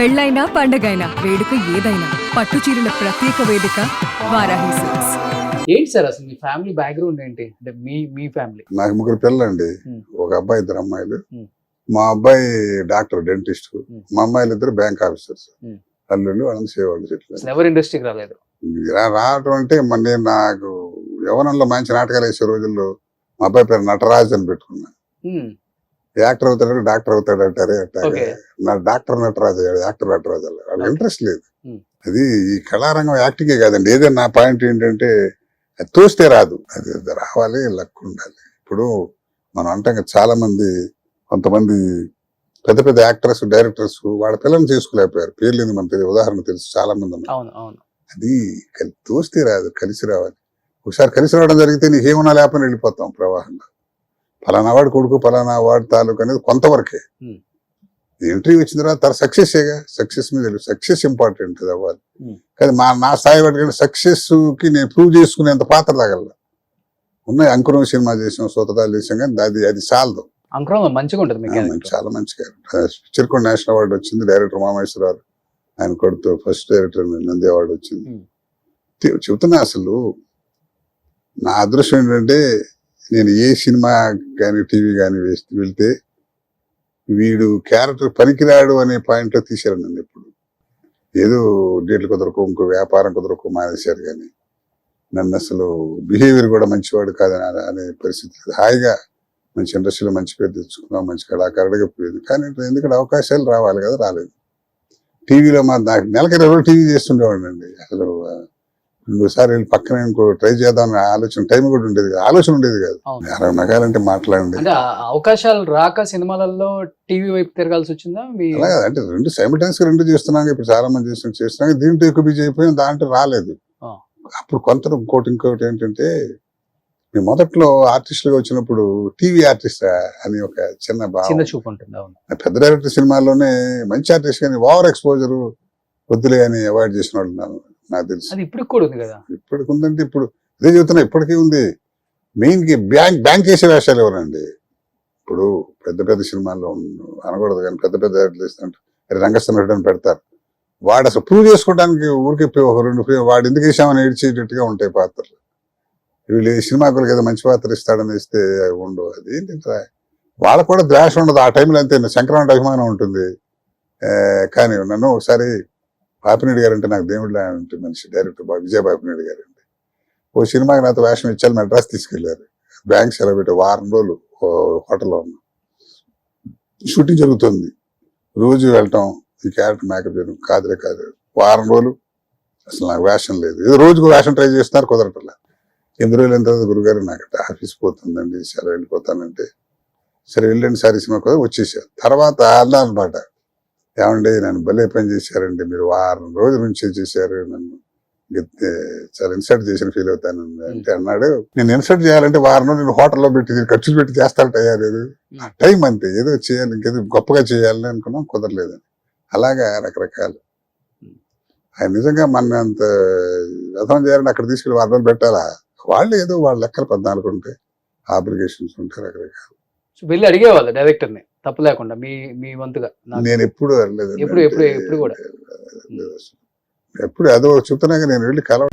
పెళ్ళైనా పండగైనా వేడుక ఏదైనా పట్టు చీరల ప్రత్యేక వేదిక వారాహి సిల్క్స్. ఏంటి సార్ అసలు మీ ఫ్యామిలీ బ్యాక్గ్రౌండ్ ఏంటి? అంటే మీ ఫ్యామిలీ. నాకు ముగ్గురు పిల్లలండి. ఒక అబ్బాయి, ఇద్దరు అమ్మాయిలు. Hmm. మా అబ్బాయి డాక్టర్, డెంటిస్ట్. మా అమ్మాయిలు ఇద్దరు బ్యాంక్ ఆఫీసర్స్. Hmm. అల్లుళ్ళు వాళ్ళని సేవాళ్ళు చెట్లు ఎవరు ఇండస్ట్రీకి రాలేదు. రావటం అంటే మన నేను నాకు యవనంలో మంచి నాటకాలు వేసే రోజుల్లో మా అబ్బాయి పేరు నటరాజ్ అని పెట్టుకున్నా. యాక్టర్ అవుతాడు, డాక్టర్ అవుతాడు అంటారే అట్టాగే నా డాక్టర్ నటరాజు అయ్యాడు, యాక్టర్ నటరాజు అలా. వాళ్ళకి ఇంట్రెస్ట్ లేదు. అది ఈ కళారంగం యాక్టింగే కాదండి. ఏదైనా నా పాయింట్ ఏంటంటే అది తోస్తే రాదు, అది రావాలి, లక్ ఉండాలి. ఇప్పుడు మనం అంటాం చాలా మంది, కొంతమంది పెద్ద పెద్ద యాక్టర్స్, డైరెక్టర్స్ వాళ్ళ పిల్లల్ని చేసుకోలేకపోయారు. పేర్లు ఏంది మనకు తెలియదు, ఉదాహరణ తెలుసు చాలా మంది ఉన్నారు. అది తోస్తే రాదు, కలిసి రావాలి. ఒకసారి కలిసి రావడం జరిగితే నీకేమన్నా లేకపోయినా వెళ్ళిపోతాం ప్రవాహంలో. ఫలానా వాడు కొడుకు, ఫలానా వాడు తాలూకు అనేది కొంతవరకే. ఎంట్రీ వచ్చిన తర్వాత సక్సెస్గా, సక్సెస్ మీద సక్సెస్ ఇంపార్టెంట్ అది అవ్వాలి. కానీ నా స్థాయి వాటికంటే సక్సెస్ కి నేను ప్రూవ్ చేసుకునేంత పాత్ర తాగల. ఉన్నాయి, అంకురం సినిమా చేసాం, సోతదాలు చేసాం, కానీ అది చాలదు. మంచిగా ఉంటుంది, చాలా మంచిగా. చిరుకొండ నేషనల్ అవార్డు వచ్చింది, డైరెక్టర్ మామేశ్వరరావు ఆయన కొడుతూ ఫస్ట్ డైరెక్టర్ నంది అవార్డు వచ్చింది. చెబుతున్నా అసలు నా అదృష్టం ఏంటంటే నేను ఏ సినిమా కానీ టీవీ కానీ వెళ్తే వీడు క్యారెక్టర్ పనికిరాడు అనే పాయింట్ లో తీశారు నన్ను. ఎప్పుడు ఏదో డేట్లు కుదరకు, ఇంకో వ్యాపారం కుదరకు మానేశారు, కానీ నన్ను అసలు బిహేవియర్ కూడా మంచివాడు కాదని అనే పరిస్థితి లేదు. హాయిగా మంచి ఇండస్ట్రీలో మంచి పేరు తెచ్చుకున్నాం, మంచి కళాకారుడిగా పోయింది. కానీ ఎందుకంటే అవకాశాలు రావాలి కదా, రాలేదు. టీవీలో నాకు నెలకి 20 రోజులు టీవీ చేస్తుండేవాడిని అండి. అసలు 2 సార్లు వెళ్ళి పక్కన ఇంకో ట్రై చేద్దామని ఆలోచన, టైం కూడా ఉండేది కాదు, ఆలోచన ఉండేది కాదు. 60 మెగాలంటే మాట్లాడండి. అవకాశాలు రాక సినిమాలలో టీవీ వైపు తిరగాల్సి వచ్చిందా? అలాగే అంటే రెండు సైమల్టైనస్ గా రెండు చేస్తున్నాం. ఇప్పుడు చాలా మంది చేస్తున్నాం, దీంట్లో ఎక్కువ బిజీ అయిపోయాం, దాంట్లో రాలేదు. అప్పుడు కొంత ఇంకోటి ఏంటంటే మేము మొదట్లో ఆర్టిస్టులుగా వచ్చినప్పుడు టీవీ ఆర్టిస్ట్ అని ఒక చిన్న చూపు ఉంటుంది. పెద్ద డైరెక్టర్ సినిమాల్లోనే మంచి ఆర్టిస్ట్ కానీ ఓవర్ ఎక్స్పోజర్ వద్దులే అని అవాయిడ్ చేసిన వాళ్ళు నాకు తెలుసు. ఇప్పటికి కూడా ఉంది కదా. ఇప్పటికి ఉందంటే ఇప్పుడు అదే చెబుతున్నా, ఇప్పటికీ ఉంది. మెయిన్ కి బ్యాంక్ చేసే వేషాలు ఎవరండి? ఇప్పుడు పెద్ద పెద్ద సినిమాల్లో అనకూడదు కానీ పెద్ద పెద్ద రంగస్థానం అని పెడతారు. వాడు అసలు ప్రూవ్ చేసుకోవడానికి ఊరికి ఒక 2 వాడు ఎందుకు వేసామని ఏడ్చేటట్టుగా ఉంటాయి పాత్రలు. వీళ్ళు సినిమాకులకి ఏదో మంచి పాత్ర ఇస్తాడని ఇస్తే ఉండవు. అది ఏంటంటే వాళ్ళకు కూడా ద్వేష ఉండదు. ఆ టైంలో అంతే సంక్రాంతి అభిమానం ఉంటుంది. కానీ నన్ను ఒకసారి బాపినేడు గారు అంటే నాకు దేవుడిలా అంటే మనిషి, డైరెక్టర్ విజయ బాపినేడు గారు అండి. ఓ సినిమాకి నాతో వేషం ఇచ్చారు, మెడ్రాస్ తీసుకెళ్లారు. బ్యాంక్ సెలవు పెట్టి వారం రోజులు హోటల్లో ఉన్నాం. షూటింగ్ జరుగుతుంది, రోజు వెళ్ళటం, ఈ క్యారెక్టర్ మేకప్ చేయడం కాదు. వారం రోజులు అసలు నాకు వేషం లేదు. ఏదో రోజుకు వేషం ట్రై చేస్తున్నారు, కుదరటంలా. 8 రోజులు అయిన తర్వాత గురుగారు నాకు ఆఫీస్ పోతుందండి, సెలవు వెళ్ళిపోతానంటే సరే వెళ్ళండి సార్ సినిమా కూడా వచ్చేసారు. తర్వాత అన్నా అనమాట, ఏమండి నన్ను భలే పని చేశారండి, మీరు వారం రోజుల నుంచి చేశారు, నన్ను చాలా ఇన్సల్ట్ చేసిన ఫీల్ అవుతాను అంటే అన్నాడు. నేను ఇన్సల్ట్ చేయాలంటే వారం రోజులు నేను హోటల్లో పెట్టి ఖర్చులు పెట్టి చేస్తానటయ్యా, లేదు టైం అంతే, ఏదో చేయాలి, ఇంకేదో గొప్పగా చేయాలని అనుకున్నాం, కుదరలేదని. అలాగా రకరకాలు. ఆయన నిజంగా మన అంత వ్యర్థం చేయాలని అక్కడ తీసుకెళ్ళి వారం రోజులు పెట్టాలా? వాళ్ళు ఏదో వాళ్ళ లెక్కలు 14 ఉంటాయి, ఆబ్లిగేషన్స్ ఉంటాయి, రకరకాలు. వెళ్ళి అడిగేవాళ్ళు డైరెక్టర్ ని తప్పు లేకుండా మీ వంతుగా? నేను ఎప్పుడు వెళ్ళలేదు, ఎప్పుడు కూడా ఎప్పుడు అదో చెప్తున్నాక నేను వెళ్ళి కలవ